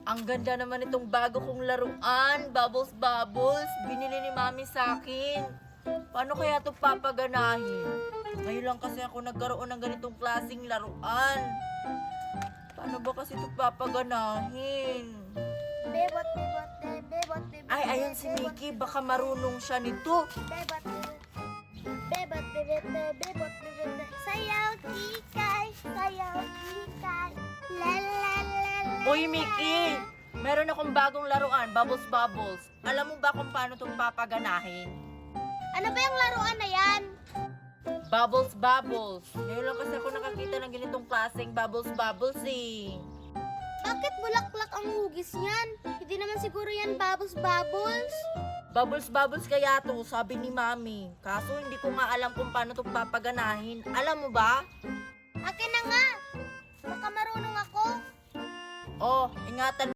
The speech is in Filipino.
Ang ganda naman itong bago kong laruan, Bubbles Bubbles. Binili ni Mami sa akin. Paano kaya ito papaganahin? Ngayon lang kasi ako nagkaroon ng ganitong klaseng laruan. Paano ba kasi ito papaganahin? Bebot, bebot, bebot, bebot. Ay, ayan si Mickey. Baka marunong siya nito. Bebot, bebot. Bebot, bebot, bebot, bebot. Sayaw, kikay, sayaw, kikay. La la la la. Uy, Mickey! Meron akong bagong laruan, Bubbles Bubbles. Alam mo ba kung paano itong papaganahin? Ano ba yung laruan na yan? Bubbles Bubbles. Ngayon lang kasi ako nakakita ng ganitong klaseng Bubbles Bubbles eh. Bakit bulaklak ang hugis niyan? Hindi naman siguro yan bubbles bubbles. Bubbles Bubbles kaya to, sabi ni Mami. Kaso hindi ko nga alam kung paano itong papaganahin. Alam mo ba? Akin na nga. Baka marunong ako. Oh, ingatan